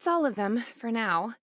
That's all of them, for now.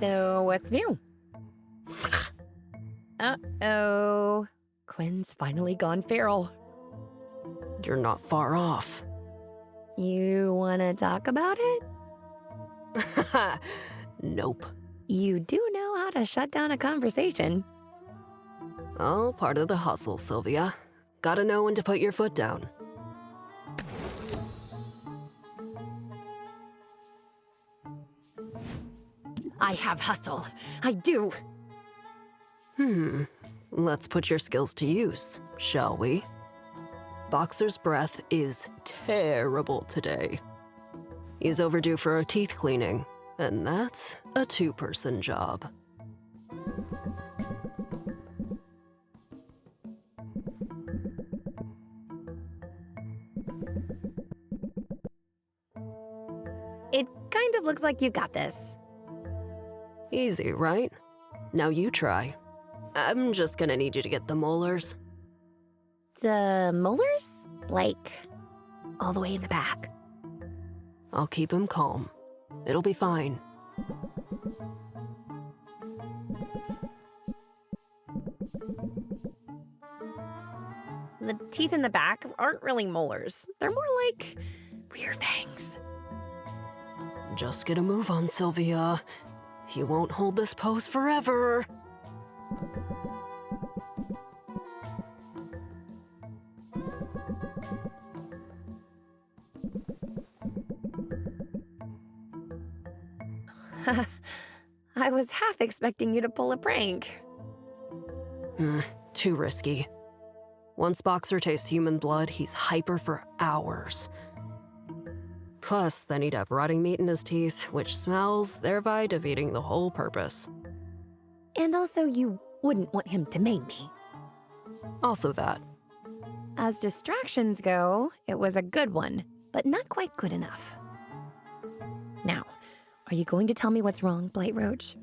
So, what's new? Uh-oh. Quinn's finally gone feral. You're not far off. You wanna talk about it? Nope. You do know how to shut down a conversation. All part of the hustle, Sylvia. Gotta know when to put your foot down. I have hustle. I do. Let's put your skills to use, shall we? Boxer's breath is terrible today. He's overdue for a teeth cleaning, and that's a two-person job. It kind of looks like you got this. Easy, right? Now you try. I'm just gonna need you to get the molars. The molars? Like, all the way in the back. I'll keep him calm. It'll be fine. The teeth in the back aren't really molars. They're more like rear fangs. Just get a move on, Sylvia. You won't hold this pose forever. I was half expecting you to pull a prank. Too risky. Once Boxer tastes human blood, he's hyper for hours. Plus, then he'd have rotting meat in his teeth, which smells, thereby defeating the whole purpose. And also, you wouldn't want him to maim me. Also that. As distractions go, it was a good one, but not quite good enough. Now, are you going to tell me what's wrong, Blight Roach?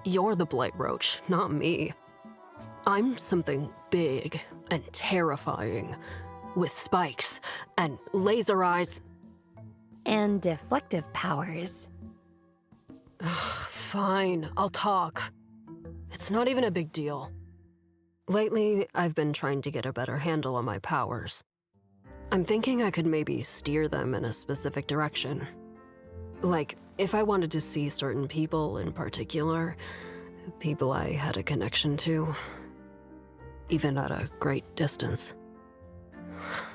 You're the Blight Roach, not me. I'm something big and terrifying, with spikes and laser eyes. And deflective powers. Fine, I'll talk. It's not even a big deal. Lately, I've been trying to get a better handle on my powers. I'm thinking I could maybe steer them in a specific direction. Like, if I wanted to see certain people in particular, people I had a connection to, even at a great distance.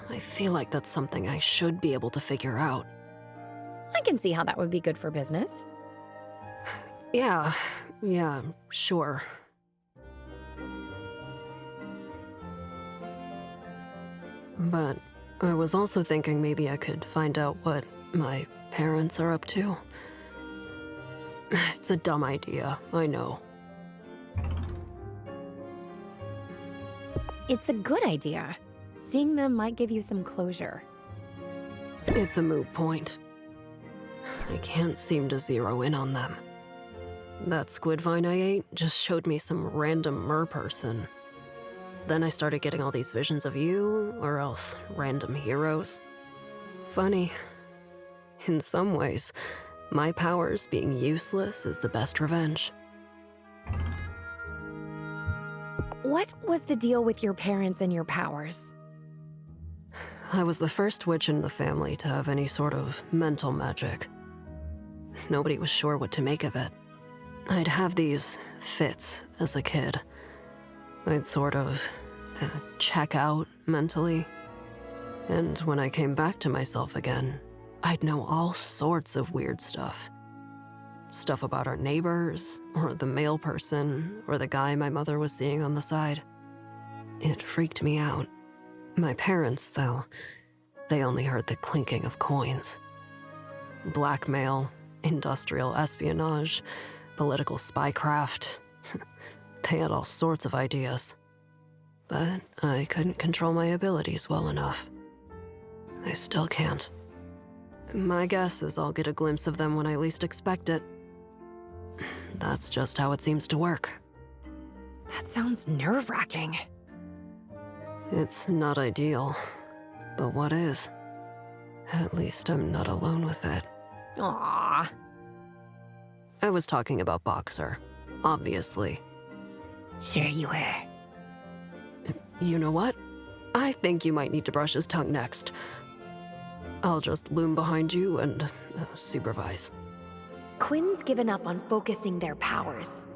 I feel like that's something I should be able to figure out. I can see how that would be good for business. Yeah, sure. But I was also thinking maybe I could find out what my parents are up to. It's a dumb idea, I know. It's a good idea. Seeing them might give you some closure. It's a moot point. I can't seem to zero in on them. That squid vine I ate just showed me some random mer-person. Then I started getting all these visions of you, or else random heroes. Funny. In some ways, my powers being useless is the best revenge. What was the deal with your parents and your powers? I was the first witch in the family to have any sort of mental magic. Nobody was sure what to make of it. I'd have these fits as a kid. I'd sort of check out mentally. And when I came back to myself again, I'd know all sorts of weird stuff. Stuff about our neighbors, or the male person, or the guy my mother was seeing on the side. It freaked me out. My parents, though, they only heard the clinking of coins. Blackmail, industrial espionage, political spycraft. They had all sorts of ideas. But I couldn't control my abilities well enough. I still can't. My guess is I'll get a glimpse of them when I least expect it. That's just how it seems to work. That sounds nerve-wracking. It's not ideal, but what is? At least I'm not alone with it. Aww. I was talking about Boxer, obviously. Sure you were. You know what? I think you might need to brush his tongue next. I'll just loom behind you and supervise. Quinn's given up on focusing their powers.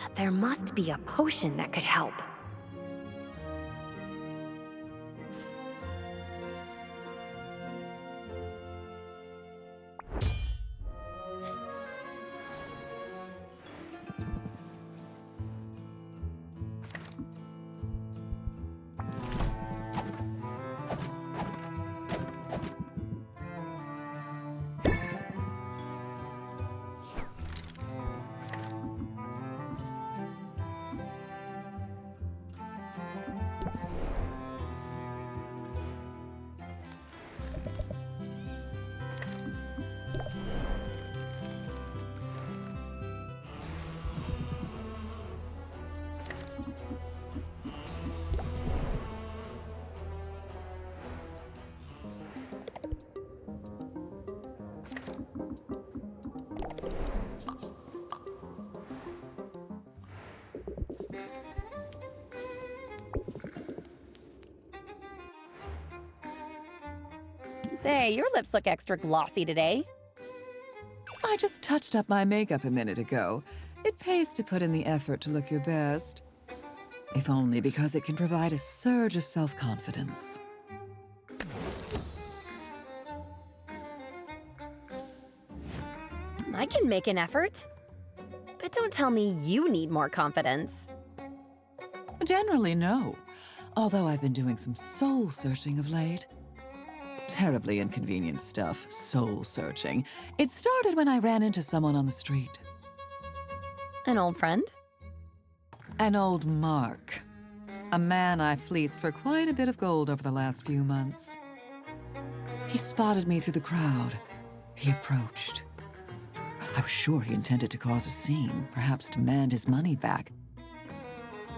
But there must be a potion that could help. Say, your lips look extra glossy today. I just touched up my makeup a minute ago. It pays to put in the effort to look your best. If only because it can provide a surge of self-confidence. I can make an effort. But don't tell me you need more confidence. Generally, no. Although I've been doing some soul-searching of late. Terribly inconvenient stuff, soul-searching. It started when I ran into someone on the street. An old friend? An old Mark. A man I fleeced for quite a bit of gold over the last few months. He spotted me through the crowd. He approached. I was sure he intended to cause a scene, perhaps demand his money back.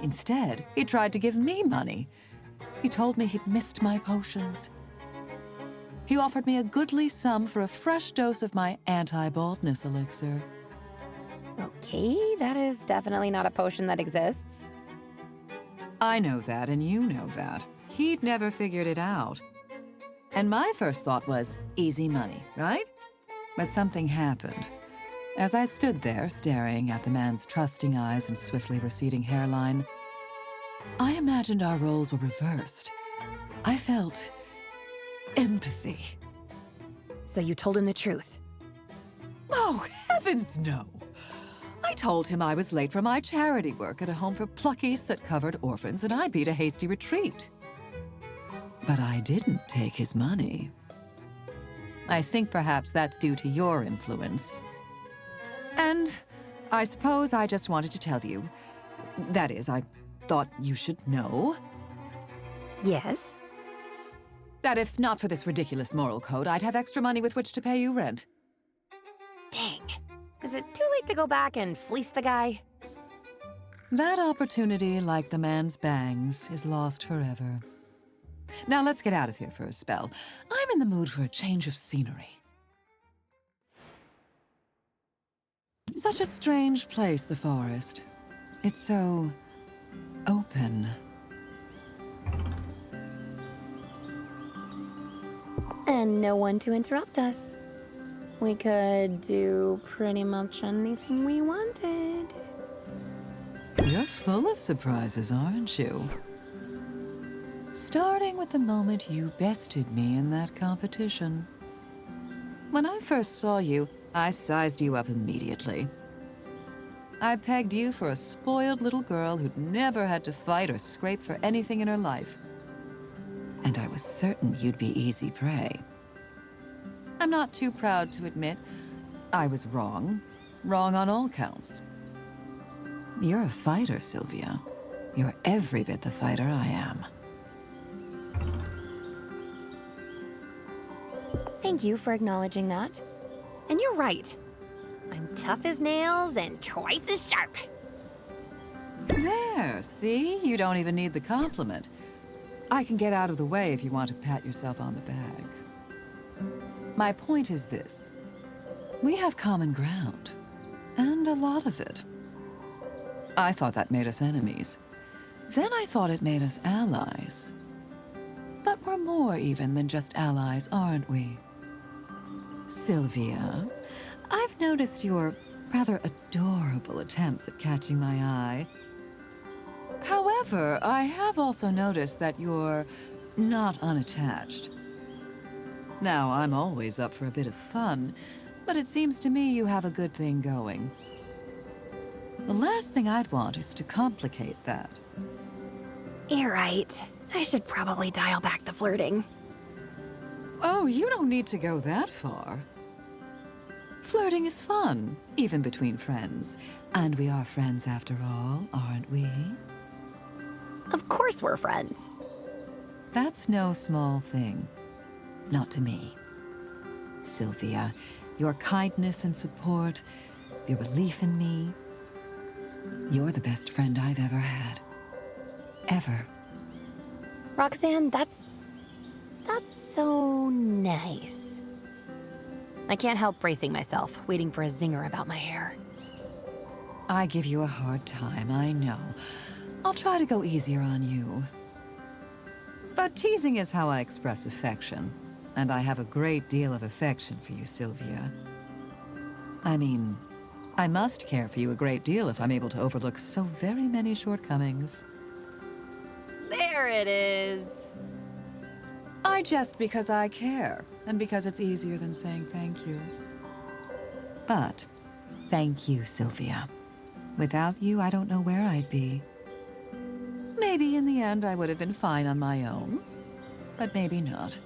Instead, he tried to give me money. He told me he'd missed my potions. He offered me a goodly sum for a fresh dose of my anti-baldness elixir. Okay, that is definitely not a potion that exists. I know that, and you know that. He'd never figured it out. And my first thought was, easy money, right? But something happened. As I stood there, staring at the man's trusting eyes and swiftly receding hairline, I imagined our roles were reversed. I felt empathy. So you told him the truth? Oh, heavens no! I told him I was late for my charity work at a home for plucky, soot-covered orphans, and I beat a hasty retreat. But I didn't take his money. I think perhaps that's due to your influence. And I suppose I just wanted to tell you. That is, I thought you should know. Yes. That if not for this ridiculous moral code, I'd have extra money with which to pay you rent. Dang. Is it too late to go back and fleece the guy? That opportunity, like the man's bangs, is lost forever. Now let's get out of here for a spell. I'm in the mood for a change of scenery. Such a strange place, the forest. It's so open. And no one to interrupt us. We could do pretty much anything we wanted. You're full of surprises, aren't you? Starting with the moment you bested me in that competition. When I first saw you, I sized you up immediately. I pegged you for a spoiled little girl who'd never had to fight or scrape for anything in her life. And I was certain you'd be easy prey. I'm not too proud to admit I was wrong. Wrong on all counts. You're a fighter, Sylvia. You're every bit the fighter I am. Thank you for acknowledging that. And you're right. I'm tough as nails and twice as sharp. There, see? You don't even need the compliment. I can get out of the way if you want to pat yourself on the back. My point is this. We have common ground, and a lot of it. I thought that made us enemies. Then I thought it made us allies. But we're more even than just allies, aren't we? Sylvia, I've noticed your rather adorable attempts at catching my eye. However, I have also noticed that you're not unattached. Now, I'm always up for a bit of fun, but it seems to me you have a good thing going. The last thing I'd want is to complicate that. You're right. I should probably dial back the flirting. Oh, you don't need to go that far. Flirting is fun, even between friends. And we are friends after all, aren't we? Of course we're friends. That's no small thing. Not to me. Sylvia, your kindness and support, your belief in me. You're the best friend I've ever had. Ever. Roxanne, that's so nice. I can't help bracing myself, waiting for a zinger about my hair. I give you a hard time, I know. I'll try to go easier on you. But teasing is how I express affection, and I have a great deal of affection for you, Sylvia. I mean, I must care for you a great deal if I'm able to overlook so very many shortcomings. There it is. I jest because I care, and because it's easier than saying thank you. But, thank you, Sylvia. Without you, I don't know where I'd be. Maybe in the end I would have been fine on my own, but maybe not.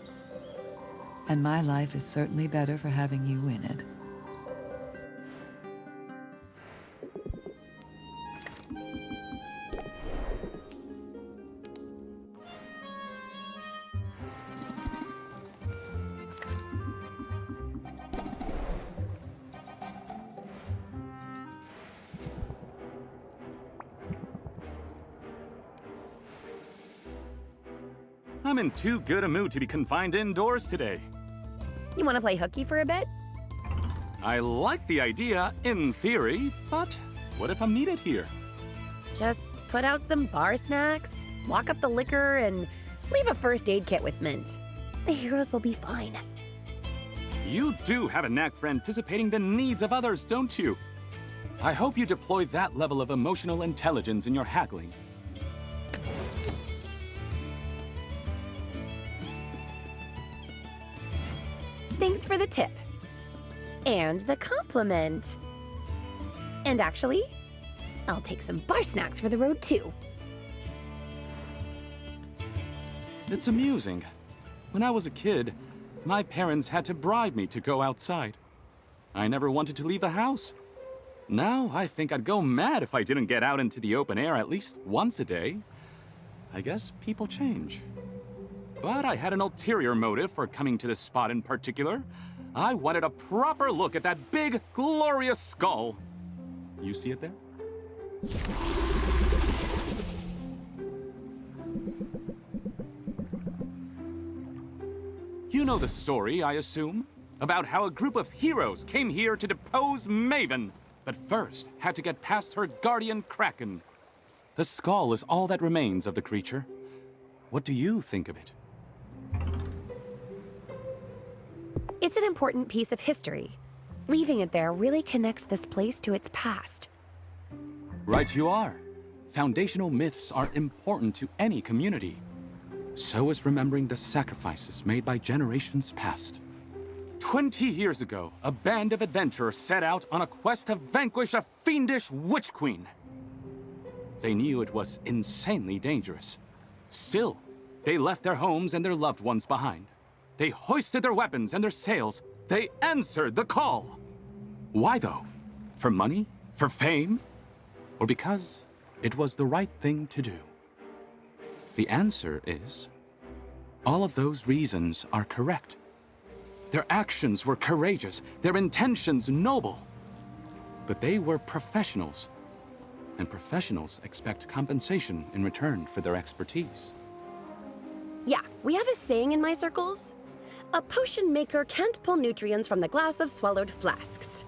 And my life is certainly better for having you in it. I'm in too good a mood to be confined indoors today. You want to play hooky for a bit? I like the idea, in theory, but what if I'm needed here? Just put out some bar snacks, lock up the liquor, and leave a first aid kit with Mint. The heroes will be fine. You do have a knack for anticipating the needs of others, don't you? I hope you deploy that level of emotional intelligence in your haggling. Thanks for the tip. And the compliment. And actually, I'll take some bar snacks for the road too. It's amusing. When I was a kid, my parents had to bribe me to go outside. I never wanted to leave the house. Now, I think I'd go mad if I didn't get out into the open air at least once a day. I guess people change. But I had an ulterior motive for coming to this spot in particular. I wanted a proper look at that big, glorious skull. You see it there? You know the story, I assume? About how a group of heroes came here to depose Maven, but first had to get past her guardian Kraken. The skull is all that remains of the creature. What do you think of it? It's an important piece of history. Leaving it there really connects this place to its past. Right you are. Foundational myths are important to any community. So is remembering the sacrifices made by generations past. 20 years ago, a band of adventurers set out on a quest to vanquish a fiendish witch queen. They knew it was insanely dangerous. Still, they left their homes and their loved ones behind. They hoisted their weapons and their sails. They answered the call. Why though? For money? For fame? Or because it was the right thing to do? The answer is, all of those reasons are correct. Their actions were courageous, their intentions noble. But they were professionals, and professionals expect compensation in return for their expertise. Yeah, we have a saying in my circles. A potion maker can't pull nutrients from the glass of swallowed flasks.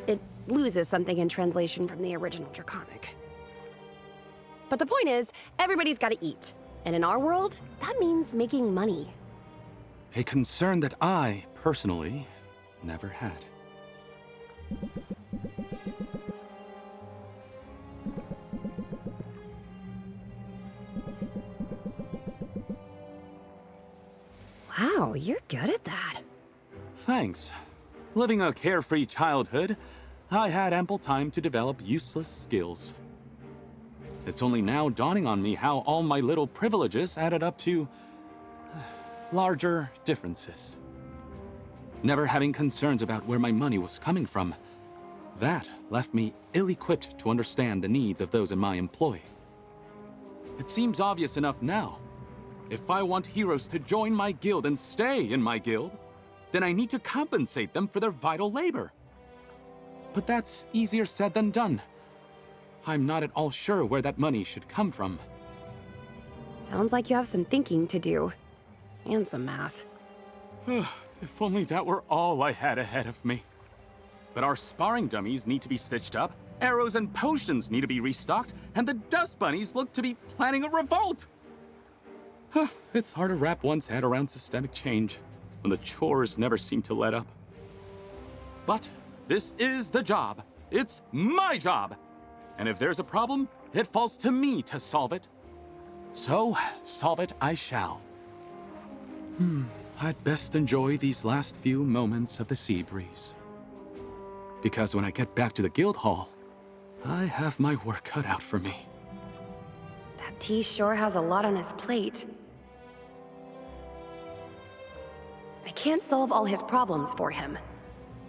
It loses something in translation from the original Draconic. But the point is, everybody's gotta eat. And in our world, that means making money. A concern that I, personally, never had. Wow, you're good at that. Thanks. Living a carefree childhood, I had ample time to develop useless skills. It's only now dawning on me how all my little privileges added up to larger differences. Never having concerns about where my money was coming from, that left me ill-equipped to understand the needs of those in my employ. It seems obvious enough now. If I want heroes to join my guild and stay in my guild, then I need to compensate them for their vital labor. But that's easier said than done. I'm not at all sure where that money should come from. Sounds like you have some thinking to do. And some math. If only that were all I had ahead of me. But our sparring dummies need to be stitched up, arrows and potions need to be restocked, and the dust bunnies look to be planning a revolt! It's hard to wrap one's head around systemic change when the chores never seem to let up. But this is the job. It's my job! And if there's a problem, it falls to me to solve it. So, solve it I shall. I'd best enjoy these last few moments of the sea breeze. Because when I get back to the guild hall, I have my work cut out for me. Baptiste sure has a lot on his plate. I can't solve all his problems for him,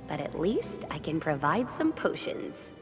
but at least I can provide some potions.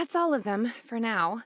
That's all of them for now.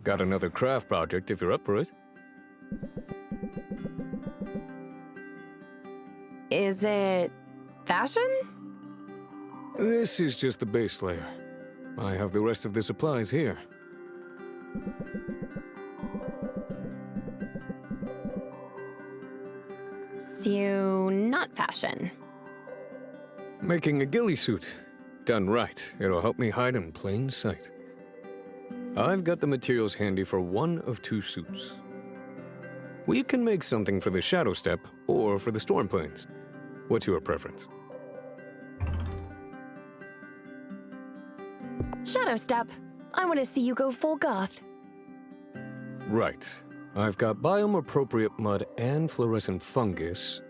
Got another craft project if you're up for it. Is it fashion? This is just the base layer. I have the rest of the supplies here. So, not fashion. Making a ghillie suit. Done right, it'll help me hide in plain sight. I've got the materials handy for one of two suits. We can make something for the Shadow Step or for the Storm Plains. What's your preference? Shadow Step. I want to see you go full goth. Right. I've got biome-appropriate mud and fluorescent fungus,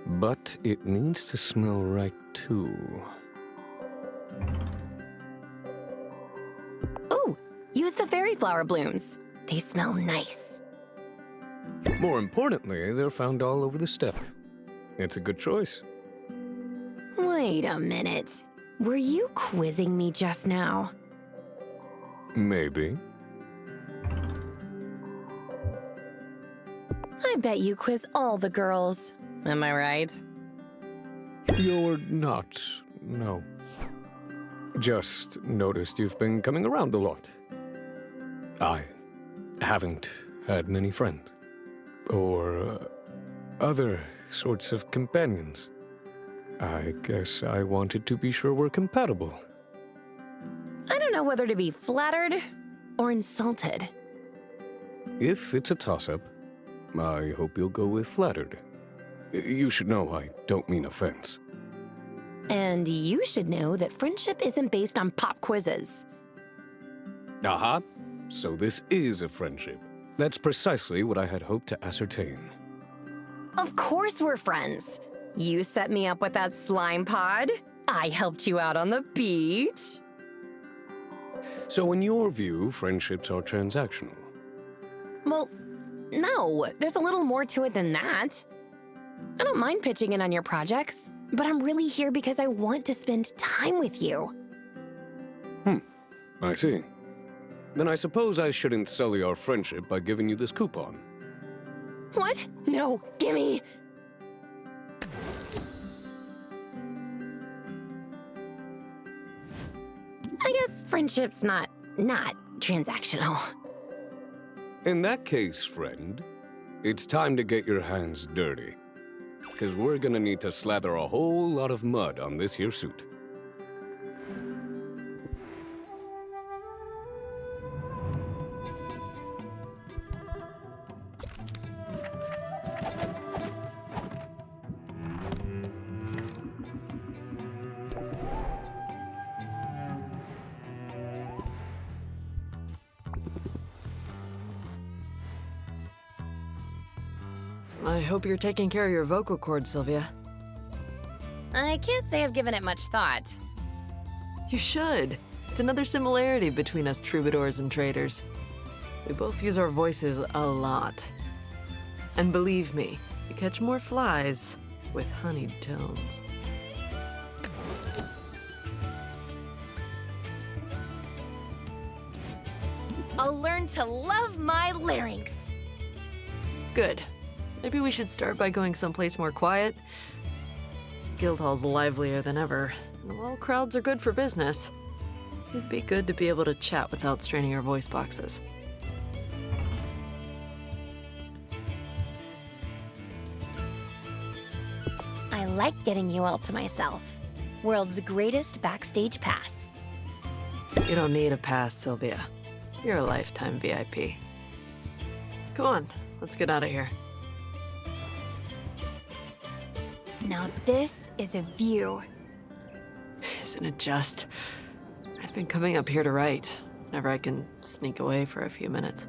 but it needs to smell right too. Ooh, use the fairy flower blooms. They smell nice. More importantly, they're found all over the steppe. It's a good choice. Wait a minute. Were you quizzing me just now? Maybe. I bet you quiz all the girls. Am I right? You're not, no. Just noticed you've been coming around a lot. I haven't had many friends. Or other sorts of companions. I guess I wanted to be sure we're compatible. I don't know whether to be flattered or insulted. If it's a toss-up, I hope you'll go with flattered. You should know I don't mean offense. And you should know that friendship isn't based on pop quizzes. Aha! So this is a friendship. That's precisely what I had hoped to ascertain. Of course we're friends. You set me up with that slime pod. I helped you out on the beach. So in your view, friendships are transactional? Well, no, there's a little more to it than that. I don't mind pitching in on your projects, but I'm really here because I want to spend time with you. I see. Then I suppose I shouldn't sully our friendship by giving you this coupon. What? No, gimme! I guess friendship's not transactional. In that case, friend, it's time to get your hands dirty. 'Cause we're gonna need to slather a whole lot of mud on this here suit. I hope you're taking care of your vocal cords, Sylvia. I can't say I've given it much thought. You should. It's another similarity between us troubadours and traders. We both use our voices a lot. And believe me, you catch more flies with honeyed tones. I'll learn to love my larynx. Good. Maybe we should start by going someplace more quiet. Guildhall's livelier than ever, and while crowds are good for business, it'd be good to be able to chat without straining our voice boxes. I like getting you all to myself. World's greatest backstage pass. You don't need a pass, Sylvia. You're a lifetime VIP. Come on, let's get out of here. Now this is a view. Isn't it just? I've been coming up here to write, whenever I can sneak away for a few minutes.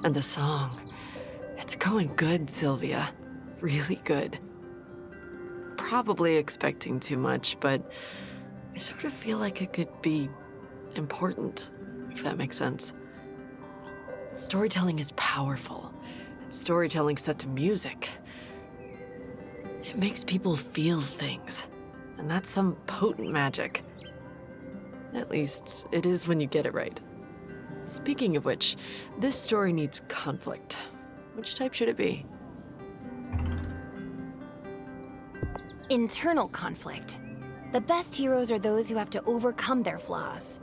And the song. It's going good, Sylvia. Really good. Probably expecting too much, but I sort of feel like it could be important, if that makes sense. Storytelling is powerful. Storytelling set to music. It makes people feel things, and that's some potent magic. At least, it is when you get it right. Speaking of which, this story needs conflict. Which type should it be? Internal conflict. The best heroes are those who have to overcome their flaws.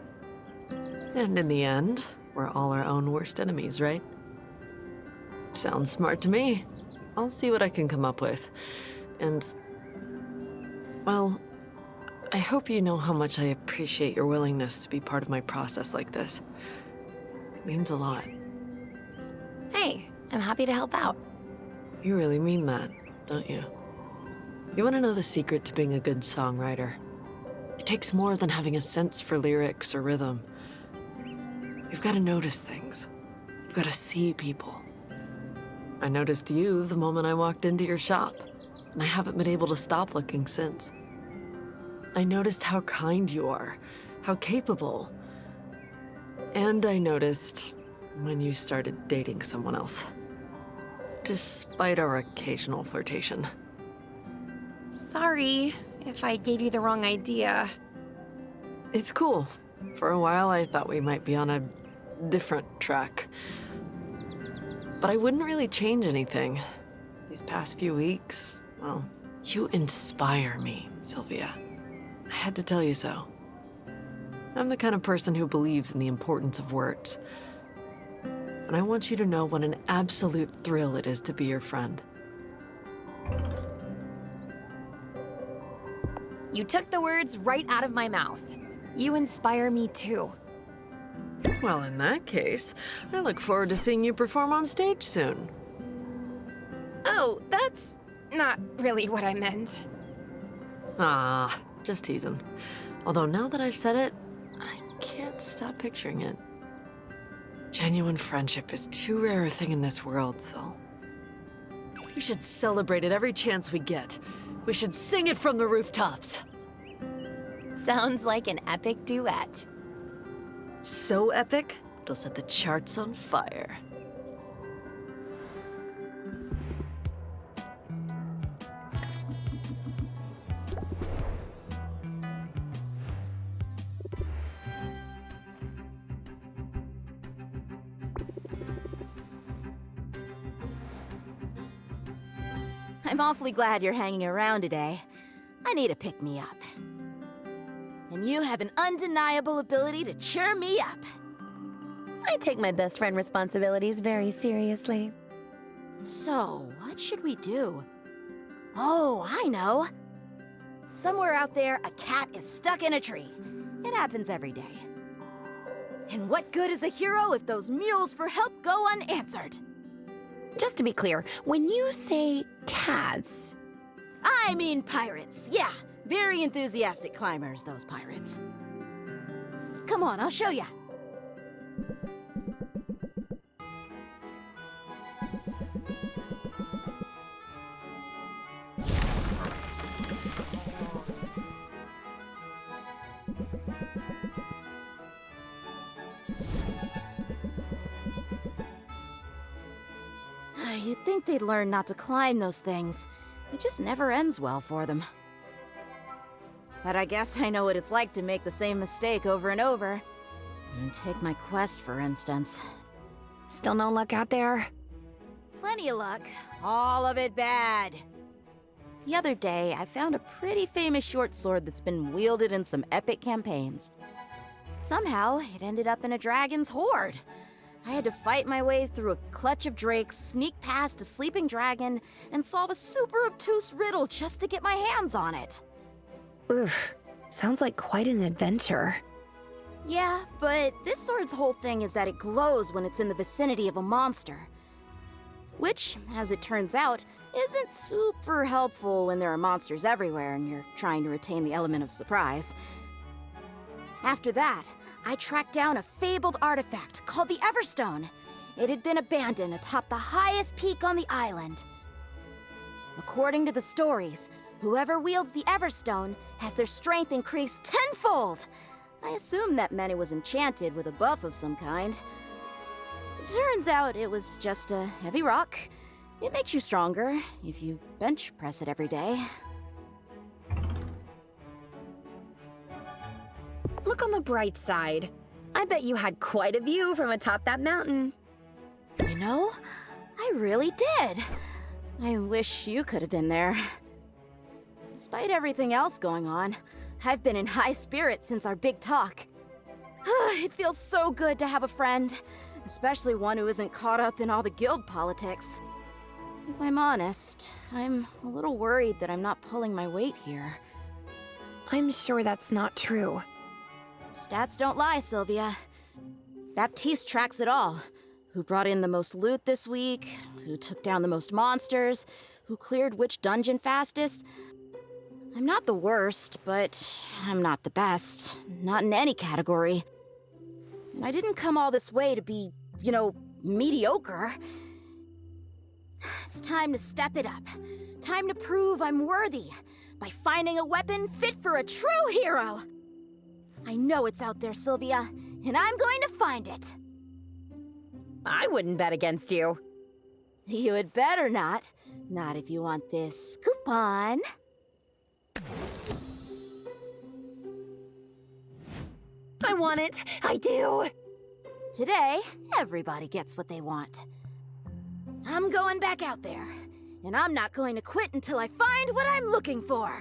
And in the end, we're all our own worst enemies, right? Sounds smart to me. I'll see what I can come up with. And, well, I hope you know how much I appreciate your willingness to be part of my process like this. It means a lot. Hey, I'm happy to help out. You really mean that, don't you? You want to know the secret to being a good songwriter? It takes more than having a sense for lyrics or rhythm. You've got to notice things. You've got to see people. I noticed you the moment I walked into your shop, and I haven't been able to stop looking since. I noticed how kind you are, how capable. And I noticed when you started dating someone else. Despite our occasional flirtation. Sorry if I gave you the wrong idea. It's cool. For a while, I thought we might be on a different track. But I wouldn't really change anything. These past few weeks, well, you inspire me, Sylvia. I had to tell you so. I'm the kind of person who believes in the importance of words. And I want you to know what an absolute thrill it is to be your friend. You took the words right out of my mouth. You inspire me too. Well, in that case, I look forward to seeing you perform on stage soon. Oh, that's not really what I meant. Ah, just teasing. Although now that I've said it, I can't stop picturing it. Genuine friendship is too rare a thing in this world, Syl. We should celebrate it every chance we get. We should sing it from the rooftops. Sounds like an epic duet. So epic, it'll set the charts on fire. I'm awfully glad you're hanging around today. I need a pick-me-up. And you have an undeniable ability to cheer me up. I take my best friend responsibilities very seriously. So, what should we do? Oh, I know. Somewhere out there, a cat is stuck in a tree. It happens every day. And what good is a hero if those mews for help go unanswered? Just to be clear, when you say cats... I mean pirates, yeah. Very enthusiastic climbers, those pirates. Come on, I'll show ya. You'd think they'd learn not to climb those things. It just never ends well for them. But I guess I know what it's like to make the same mistake over and over. Take my quest, for instance. Still no luck out there? Plenty of luck. All of it bad. The other day, I found a pretty famous short sword that's been wielded in some epic campaigns. Somehow, it ended up in a dragon's hoard. I had to fight my way through a clutch of drakes, sneak past a sleeping dragon, and solve a super obtuse riddle just to get my hands on it. Oof, sounds like quite an adventure. Yeah, but this sword's whole thing is that it glows when it's in the vicinity of a monster. Which, as it turns out, isn't super helpful when there are monsters everywhere and you're trying to retain the element of surprise. After that, I tracked down a fabled artifact called the Everstone. It had been abandoned atop the highest peak on the island. According to the stories, whoever wields the Everstone has their strength increased tenfold. I assumed that meant it was enchanted with a buff of some kind. Turns out it was just a heavy rock. It makes you stronger if you bench press it every day. Look on the bright side. I bet you had quite a view from atop that mountain. You know, I really did. I wish you could have been there. Despite everything else going on, I've been in high spirits since our big talk. It feels so good to have a friend, especially one who isn't caught up in all the guild politics. If I'm honest, I'm a little worried that I'm not pulling my weight here. I'm sure that's not true. Stats don't lie, Sylvia. Baptiste tracks it all. Who brought in the most loot this week, who took down the most monsters, who cleared which dungeon fastest. I'm not the worst, but I'm not the best. Not in any category. And I didn't come all this way to be, mediocre. It's time to step it up. Time to prove I'm worthy by finding a weapon fit for a true hero. I know it's out there, Sylvia, and I'm going to find it. I wouldn't bet against you. You had better not. Not if you want this coupon. I want it. I do. Today, everybody gets what they want. I'm going back out there, and I'm not going to quit until I find what I'm looking for.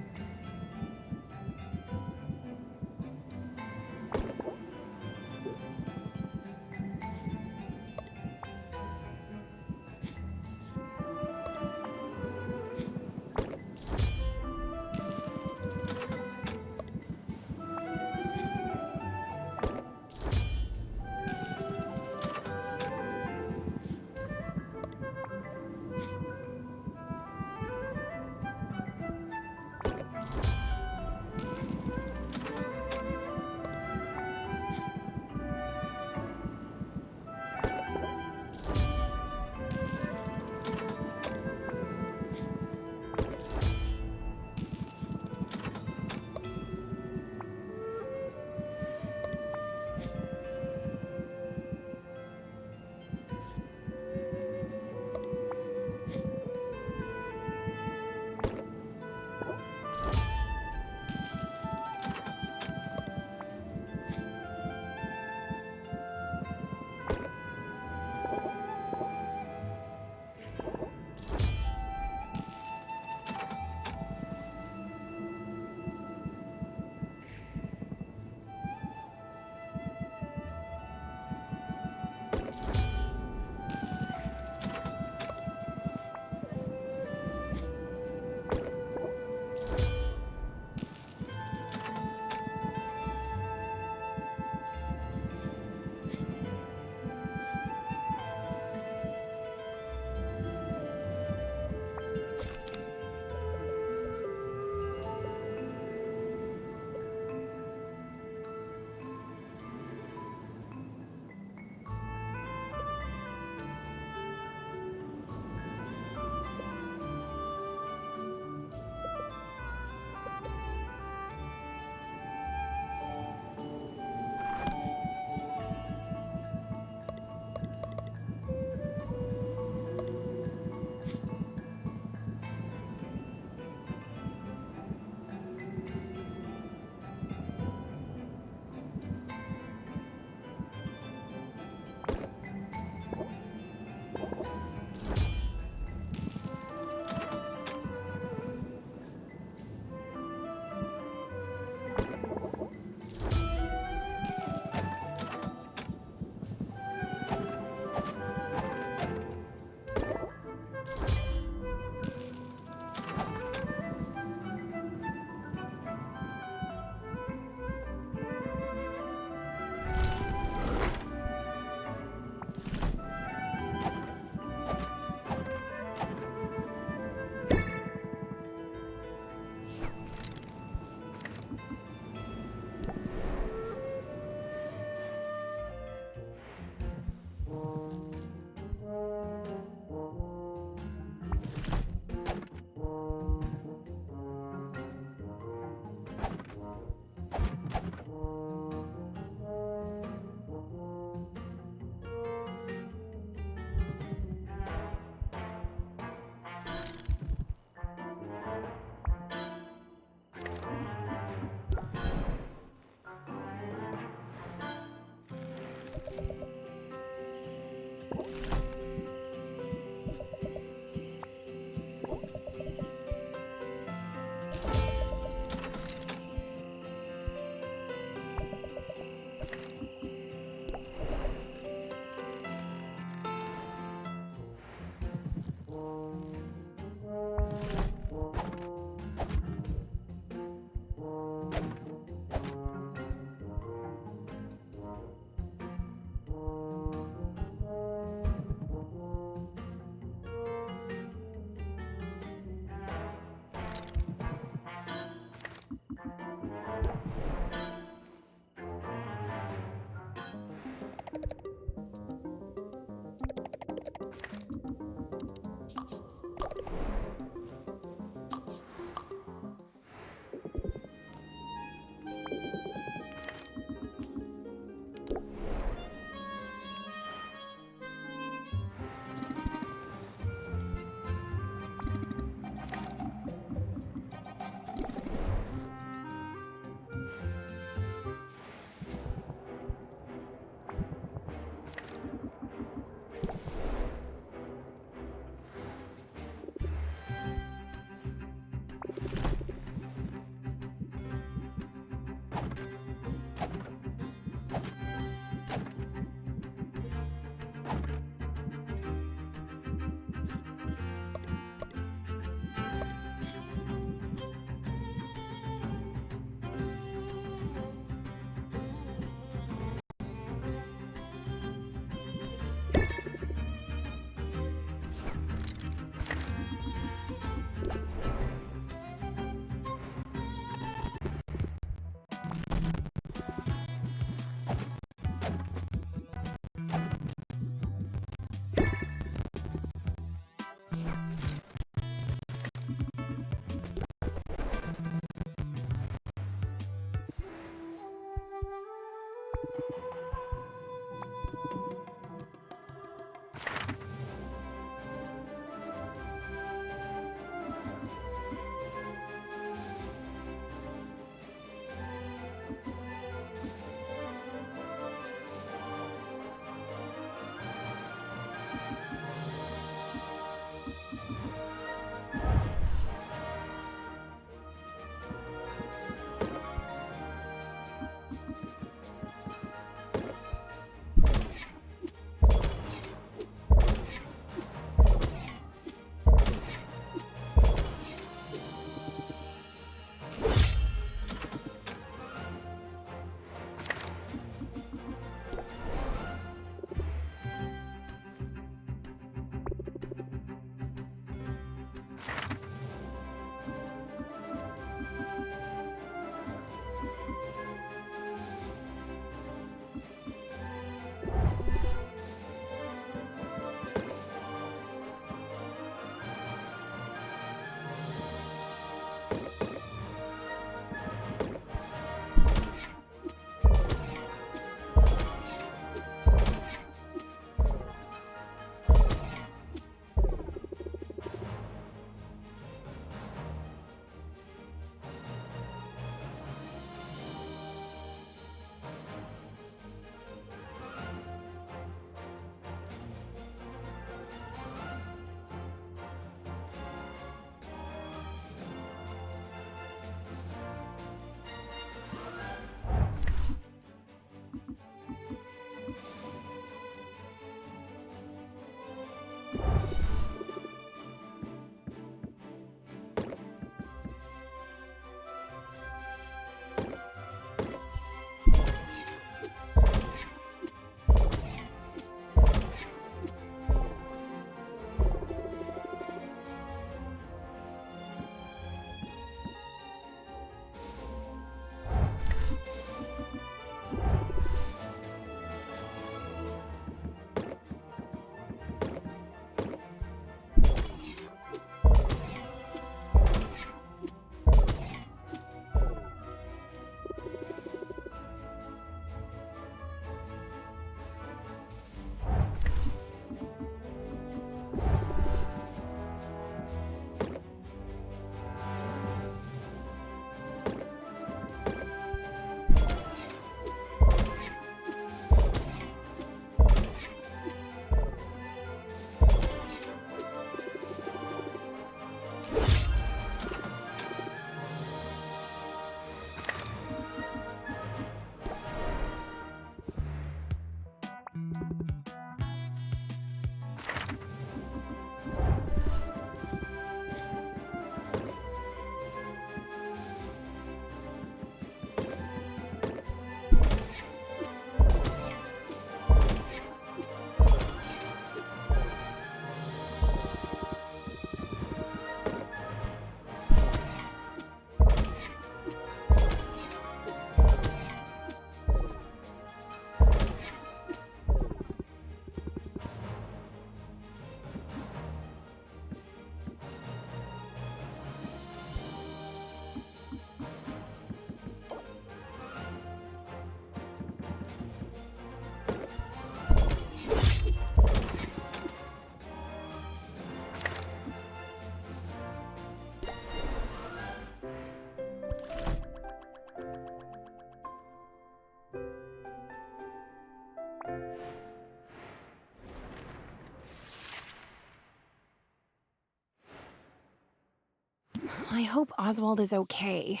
I hope Oswald is okay.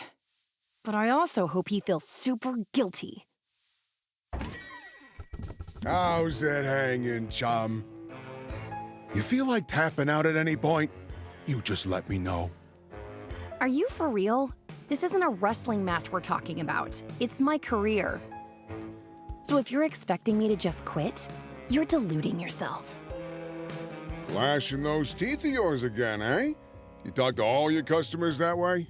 But I also hope he feels super guilty. How's it hanging, chum? You feel like tapping out at any point? You just let me know. Are you for real? This isn't a wrestling match we're talking about. It's my career. So if you're expecting me to just quit, you're deluding yourself. Flashing those teeth of yours again, eh? You talk to all your customers that way?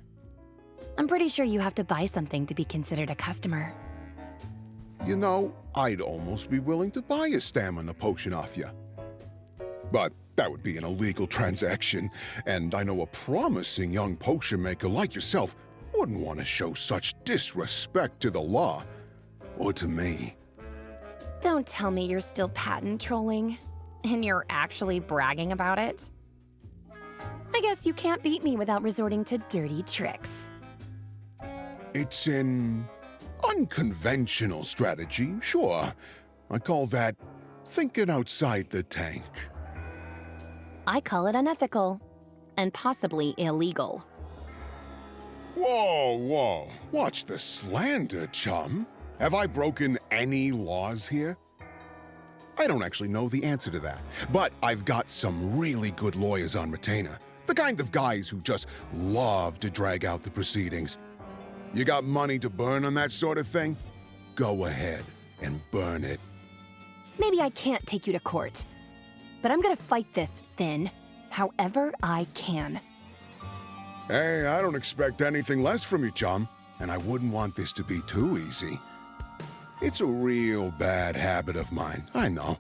I'm pretty sure you have to buy something to be considered a customer. You know, I'd almost be willing to buy a stamina potion off you. But that would be an illegal transaction, and I know a promising young potion maker like yourself wouldn't want to show such disrespect to the law, or to me. Don't tell me you're still patent trolling, and you're actually bragging about it. I guess you can't beat me without resorting to dirty tricks. It's an unconventional strategy, sure. I call that thinking outside the tank. I call it unethical, and possibly illegal. Whoa, whoa. Watch the slander, chum. Have I broken any laws here? I don't actually know the answer to that, but I've got some really good lawyers on retainer. The kind of guys who just love to drag out the proceedings. You got money to burn on that sort of thing? Go ahead and burn it. Maybe I can't take you to court, but I'm gonna fight this, Finn, however I can. Hey, I don't expect anything less from you, chum, and I wouldn't want this to be too easy. It's a real bad habit of mine, I know.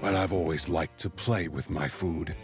But I've always liked to play with my food.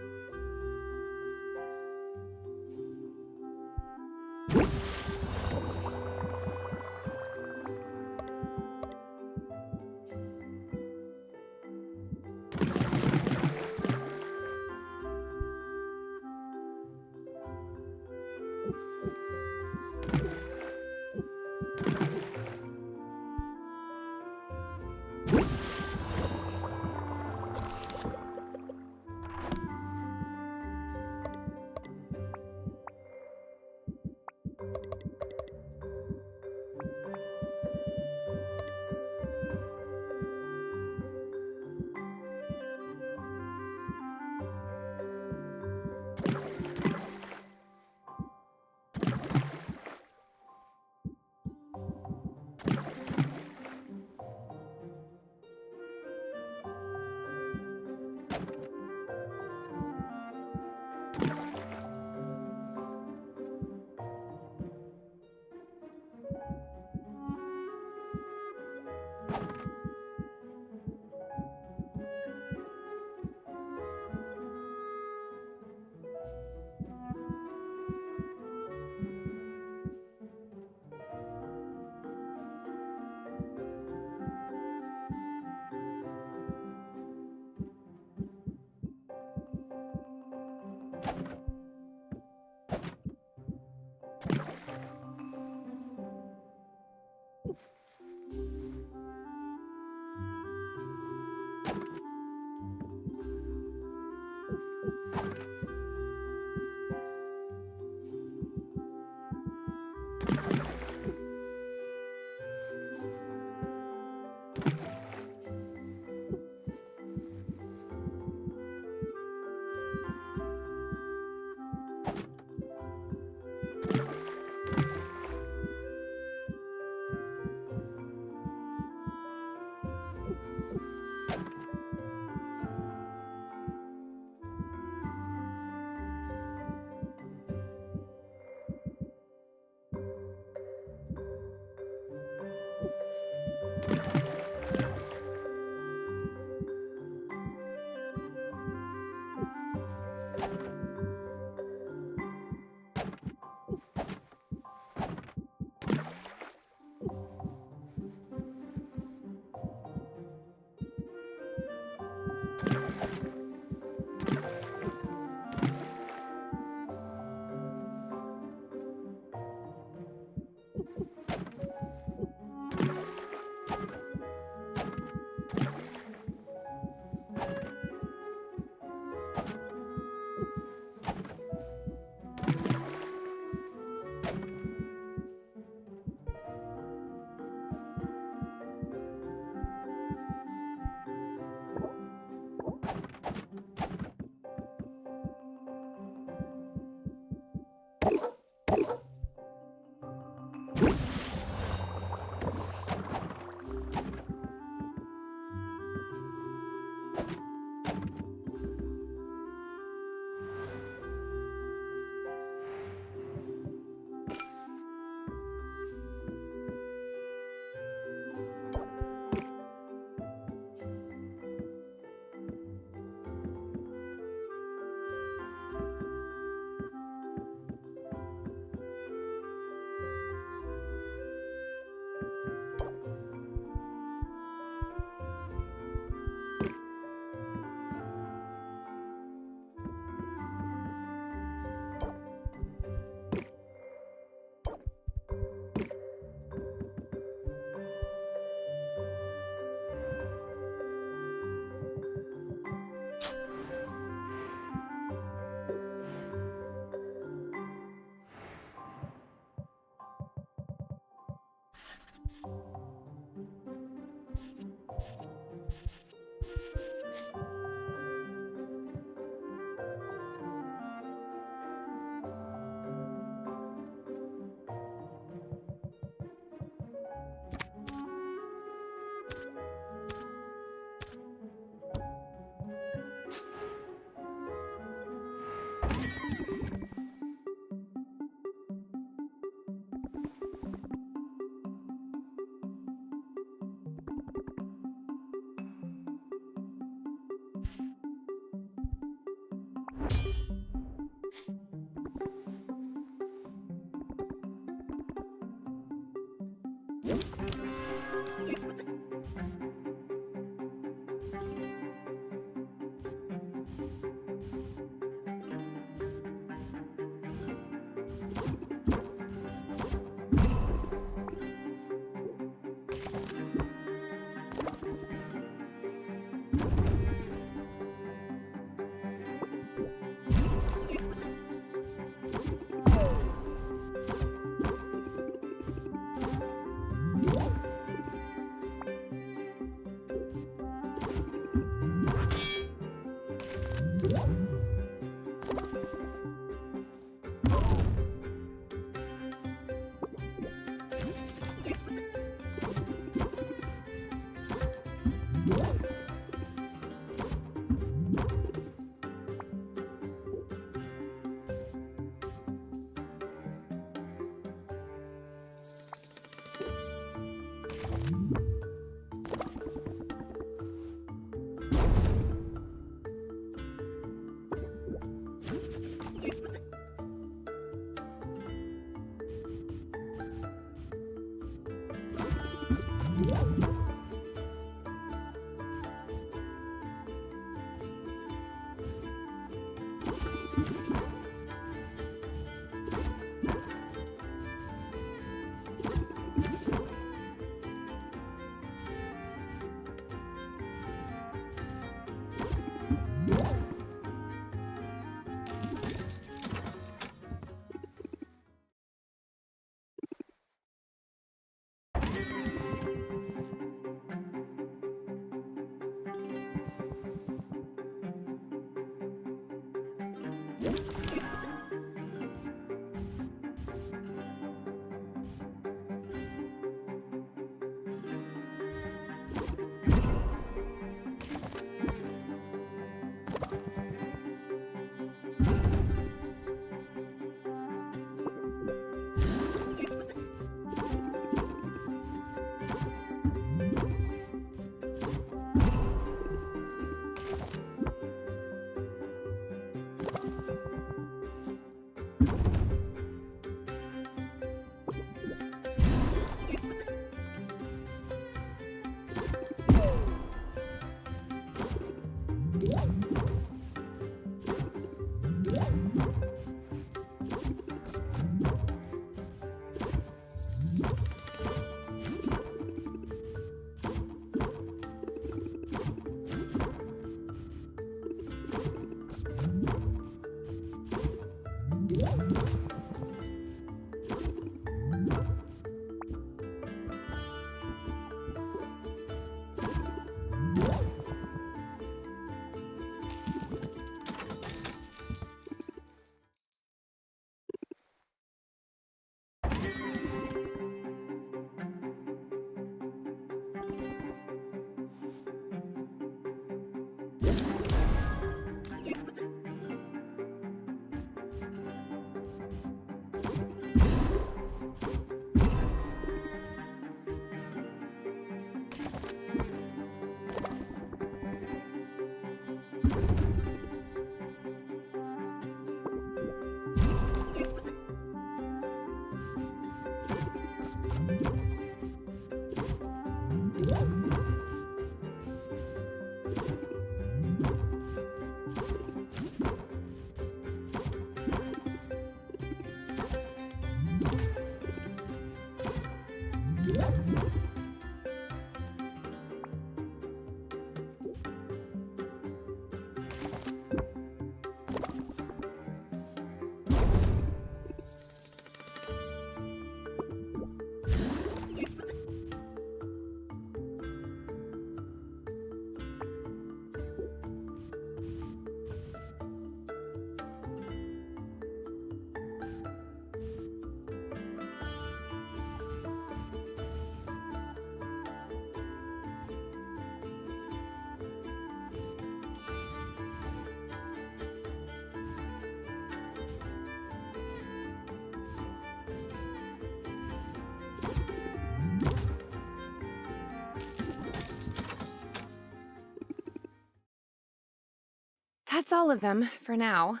That's all of them for now.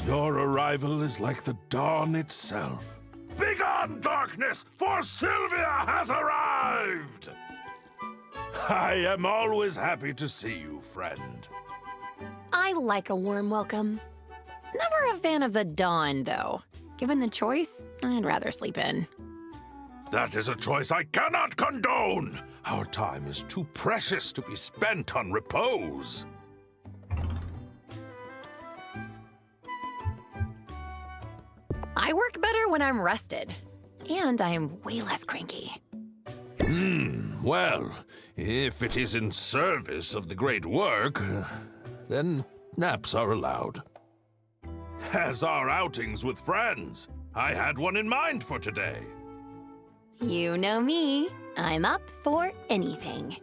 Your arrival is like the dawn itself. Begone, darkness, for Sylvia has arrived! I am always happy to see you, friend. I like a warm welcome. Never a fan of the dawn, though. Given the choice, I'd rather sleep in. That is a choice I cannot condone! Our time is too precious to be spent on repose. I work better when I'm rested. And I'm way less cranky. Well, if it is in service of the great work, then naps are allowed. As are outings with friends. I had one in mind for today. You know me. I'm up for anything.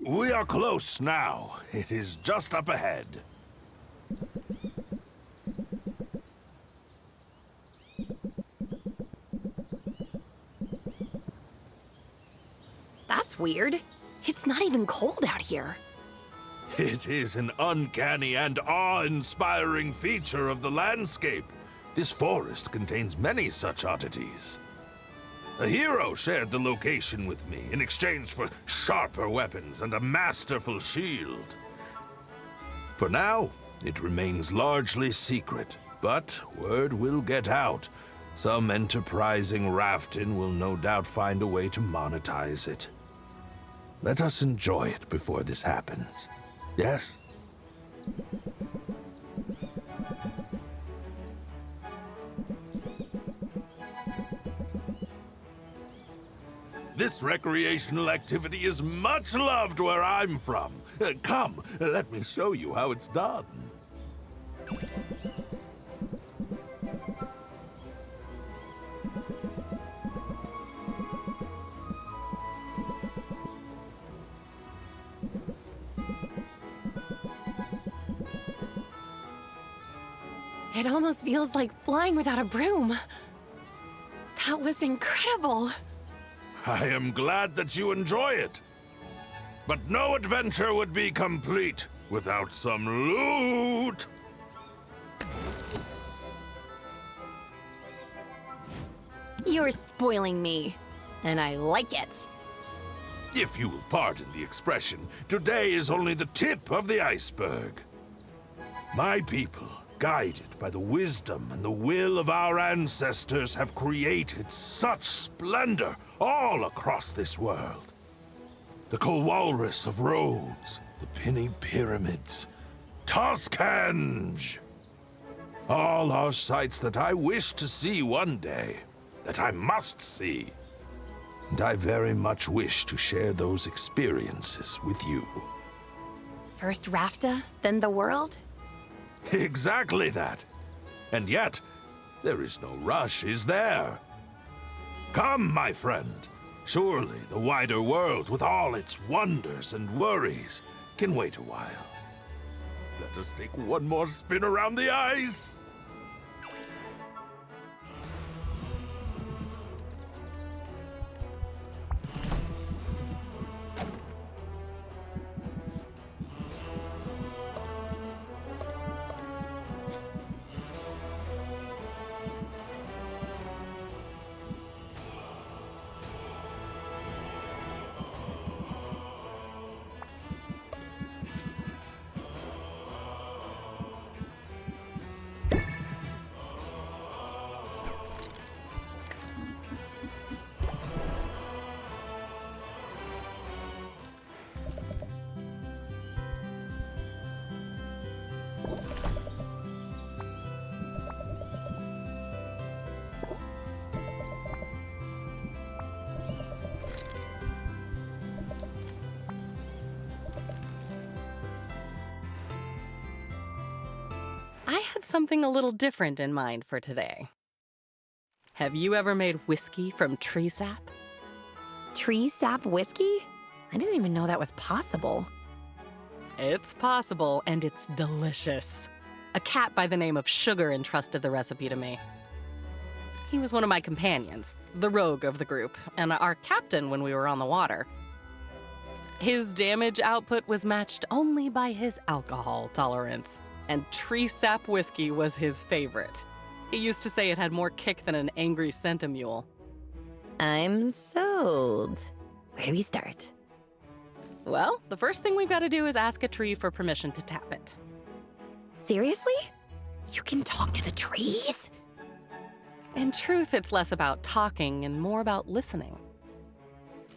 We are close now. It is just up ahead. That's weird. It's not even cold out here. It is an uncanny and awe-inspiring feature of the landscape. This forest contains many such oddities. A hero shared the location with me in exchange for sharper weapons and a masterful shield. For now, it remains largely secret, but word will get out. Some enterprising Raftin will no doubt find a way to monetize it. Let us enjoy it before this happens. Yes? This recreational activity is much loved where I'm from. Come, let me show you how it's done. It almost feels like flying without a broom. That was incredible. I am glad that you enjoy it. But no adventure would be complete without some loot. You're spoiling me, and I like it. If you will pardon the expression, today is only the tip of the iceberg. My people, guided by the wisdom and the will of our ancestors, have created such splendor all across this world. The Kowalrus of Rhodes, the Penny Pyramids, Toscange. All are sights that I wish to see one day, that I must see. And I very much wish to share those experiences with you. First Rafta, then the world? Exactly that. And yet, there is no rush, is there? Come, my friend. Surely the wider world, with all its wonders and worries, can wait a while. Let us take one more spin around the ice. I had something a little different in mind for today. Have you ever made whiskey from tree sap? Tree sap whiskey? I didn't even know that was possible. It's possible, and it's delicious. A cat by the name of Sugar entrusted the recipe to me. He was one of my companions, the rogue of the group, and our captain when we were on the water. His damage output was matched only by his alcohol tolerance, and tree sap whiskey was his favorite. He used to say it had more kick than an angry centimule. I'm sold. Where do we start? Well, the first thing we've got to do is ask a tree for permission to tap it. Seriously? You can talk to the trees? In truth, it's less about talking and more about listening.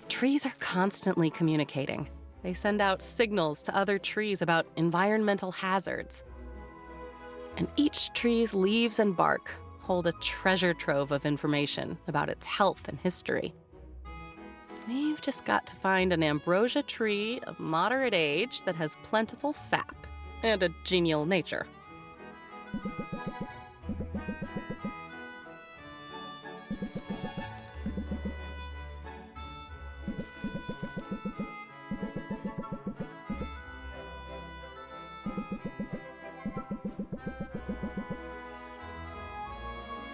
Trees are constantly communicating. They send out signals to other trees about environmental hazards. And each tree's leaves and bark hold a treasure trove of information about its health and history. We've just got to find an ambrosia tree of moderate age that has plentiful sap and a genial nature.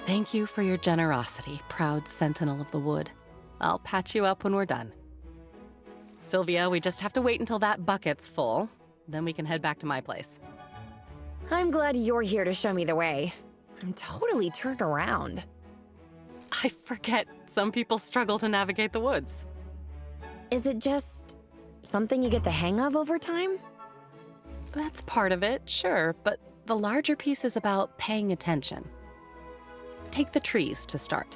Thank you for your generosity, proud sentinel of the wood. I'll patch you up when we're done. Sylvia, we just have to wait until that bucket's full. Then we can head back to my place. I'm glad you're here to show me the way. I'm totally turned around. I forget some people struggle to navigate the woods. Is it just something you get the hang of over time? That's part of it, sure, but the larger piece is about paying attention. Take the trees to start.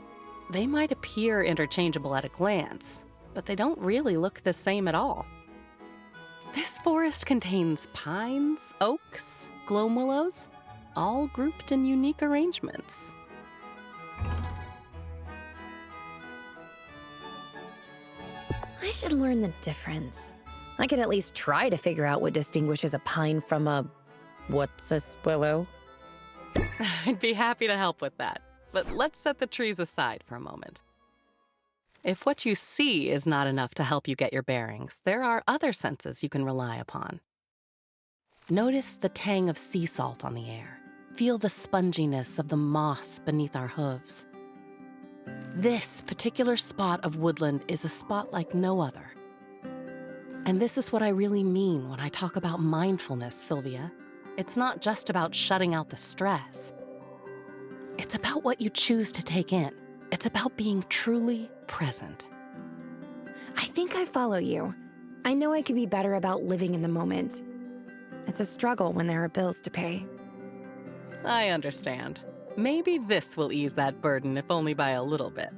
They might appear interchangeable at a glance, but they don't really look the same at all. This forest contains pines, oaks, gloam willows, all grouped in unique arrangements. I should learn the difference. I can at least try to figure out what distinguishes a pine from a... what's a willow? I'd be happy to help with that, but let's set the trees aside for a moment. If what you see is not enough to help you get your bearings, there are other senses you can rely upon. Notice the tang of sea salt on the air. Feel the sponginess of the moss beneath our hooves. This particular spot of woodland is a spot like no other. And this is what I really mean when I talk about mindfulness, Sylvia. It's not just about shutting out the stress. It's about what you choose to take in. It's about being truly present. I think I follow you. I know I could be better about living in the moment. It's a struggle when there are bills to pay. I understand. Maybe this will ease that burden, if only by a little bit.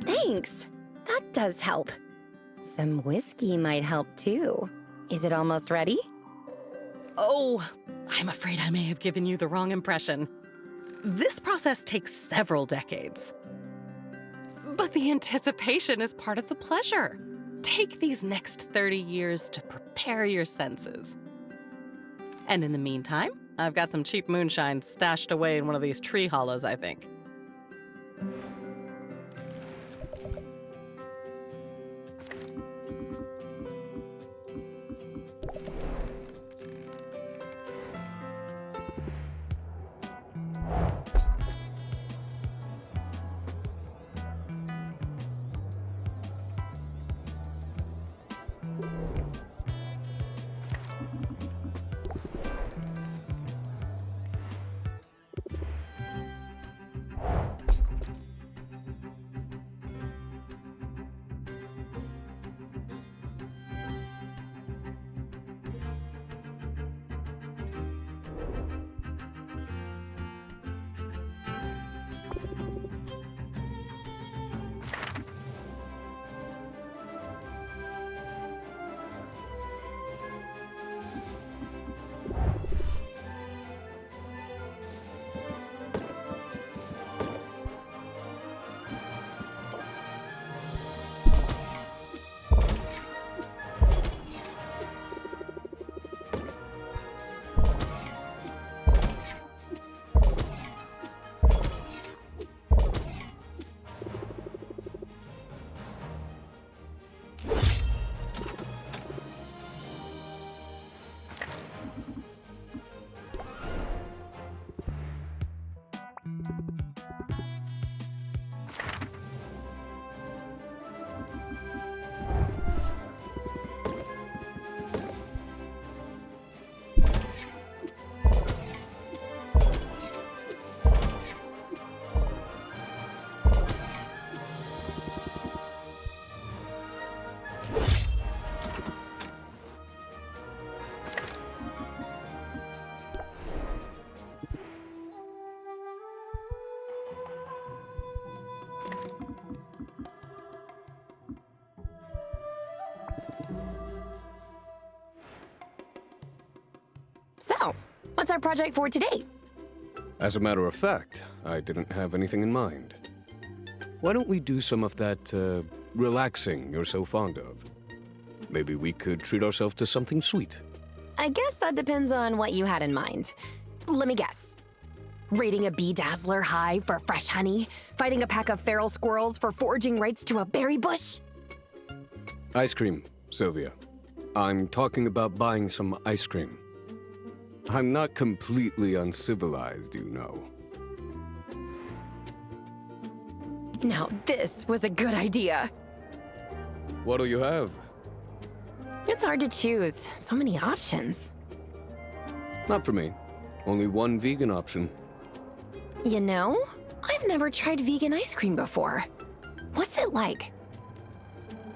Thanks. That does help. Some whiskey might help too. Is it almost ready? Oh, I'm afraid I may have given you the wrong impression. This process takes several decades. But the anticipation is part of the pleasure. Take these next 30 years to prepare your senses. And in the meantime, I've got some cheap moonshine stashed away in one of these tree hollows, I think. So, what's our project for today? As a matter of fact, I didn't have anything in mind. Why don't we do some of that, relaxing you're so fond of? Maybe we could treat ourselves to something sweet. I guess that depends on what you had in mind. Let me guess. Raiding a bee dazzler hive for fresh honey? Fighting a pack of feral squirrels for foraging rights to a berry bush? Ice cream, Sylvia. I'm talking about buying some ice cream. I'm not completely uncivilized, you know. Now this was a good idea. What'll you have? It's hard to choose. So many options. Not for me. Only one vegan option. You know, I've never tried vegan ice cream before. What's it like?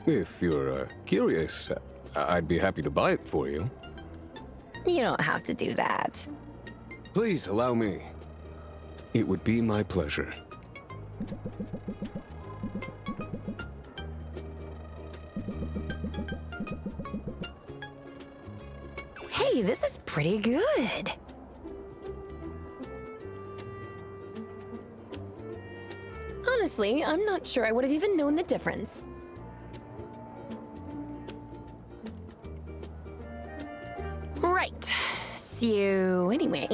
If you're curious, I'd be happy to buy it for you. You don't have to do that. Please allow me. It would be my pleasure. Hey, this is pretty good. Honestly, I'm not sure I would have even known the difference. Right. So, anyway.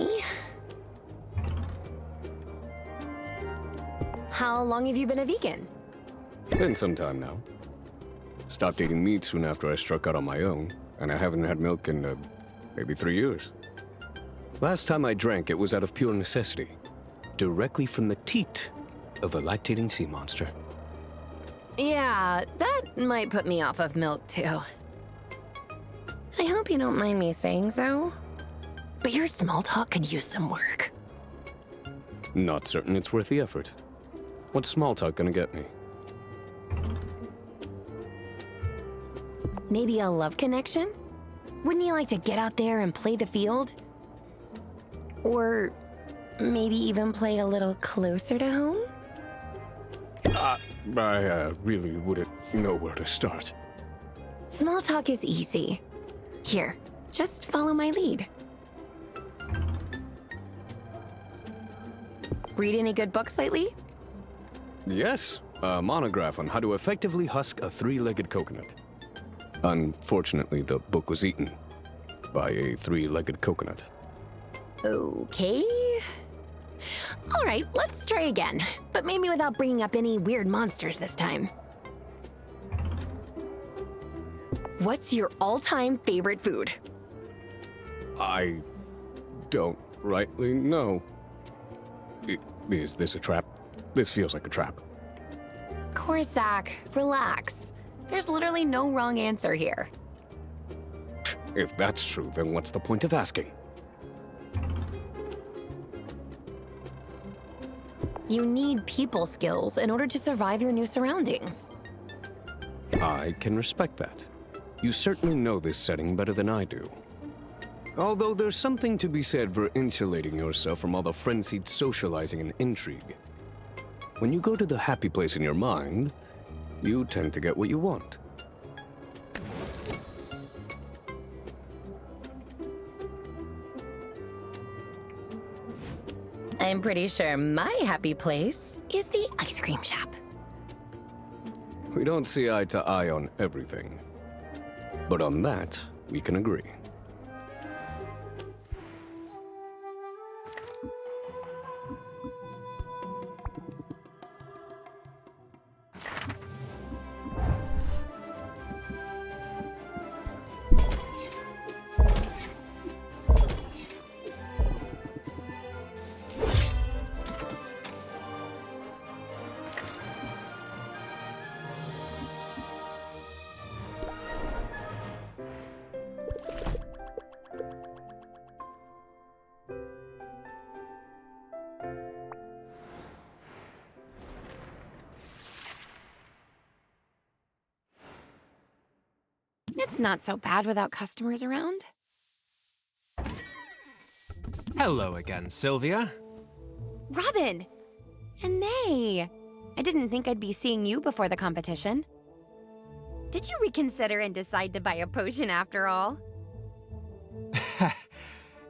How long have you been a vegan? Been some time now. Stopped eating meat soon after I struck out on my own, and I haven't had milk in, maybe 3 years. Last time I drank, it was out of pure necessity, directly from the teat of a lactating sea monster. Yeah, that might put me off of milk, too. I hope you don't mind me saying so, but your small talk could use some work. Not certain it's worth the effort. What's small talk gonna get me? Maybe a love connection? Wouldn't you like to get out there and play the field? Or maybe even play a little closer to home? I really wouldn't know where to start. Small talk is easy. Here, just follow my lead. Read any good books lately? Yes, a monograph on how to effectively husk a three-legged coconut. Unfortunately, the book was eaten by a three-legged coconut. Okay. All right, let's try again, but maybe without bringing up any weird monsters this time. What's your all-time favorite food? I don't rightly know. Is this a trap? This feels like a trap. Korsak, relax. There's literally no wrong answer here. If that's true, then what's the point of asking? You need people skills in order to survive your new surroundings. I can respect that. You certainly know this setting better than I do. Although there's something to be said for insulating yourself from all the frenzied socializing and intrigue. When you go to the happy place in your mind, you tend to get what you want. I'm pretty sure my happy place is the ice cream shop. We don't see eye to eye on everything. But on that, we can agree. It's not so bad without customers around. Hello again, Sylvia. Robin! And Nay! I didn't think I'd be seeing you before the competition. Did you reconsider and decide to buy a potion after all?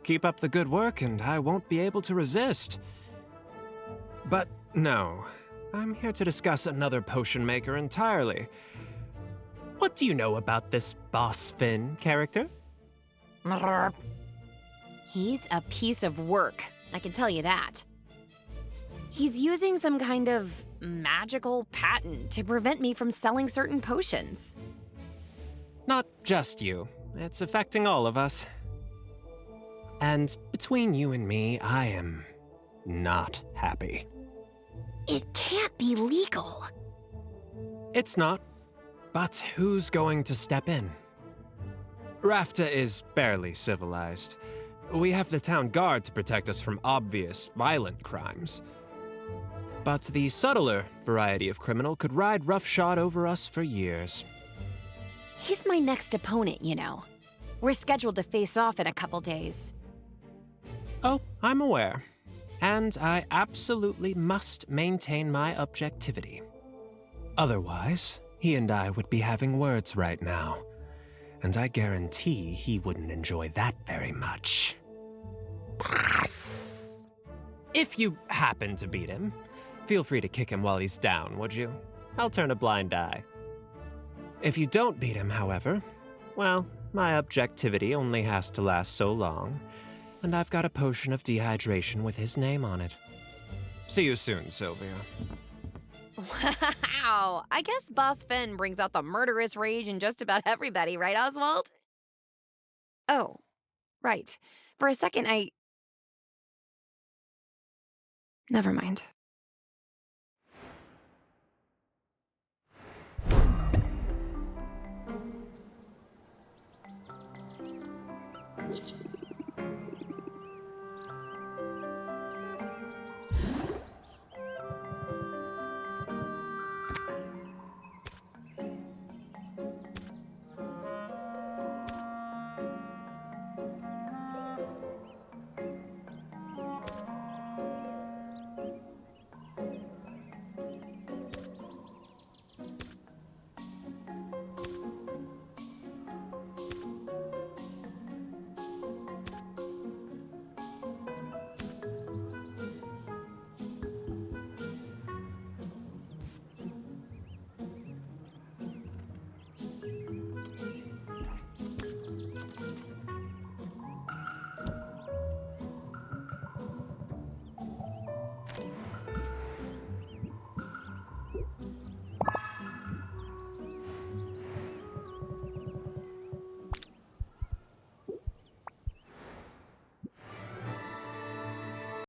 Keep up the good work, and I won't be able to resist. But no, I'm here to discuss another potion maker entirely. What do you know about this Boss Finn character? He's a piece of work, I can tell you that. He's using some kind of magical patent to prevent me from selling certain potions. Not just you. It's affecting all of us. And between you and me, I am not happy. It can't be legal. It's not. But who's going to step in? Rafta is barely civilized. We have the town guard to protect us from obvious, violent crimes. But the subtler variety of criminal could ride roughshod over us for years. He's my next opponent, you know. We're scheduled to face off in a couple days. Oh, I'm aware. And I absolutely must maintain my objectivity. Otherwise, he and I would be having words right now. And I guarantee he wouldn't enjoy that very much. If you happen to beat him, feel free to kick him while he's down, would you? I'll turn a blind eye. If you don't beat him, however, well, my objectivity only has to last so long, and I've got a potion of dehydration with his name on it. See you soon, Sylvia. Wow, I guess Boss Finn brings out the murderous rage in just about everybody, right, Oswald? Oh, right. For a second, Never mind.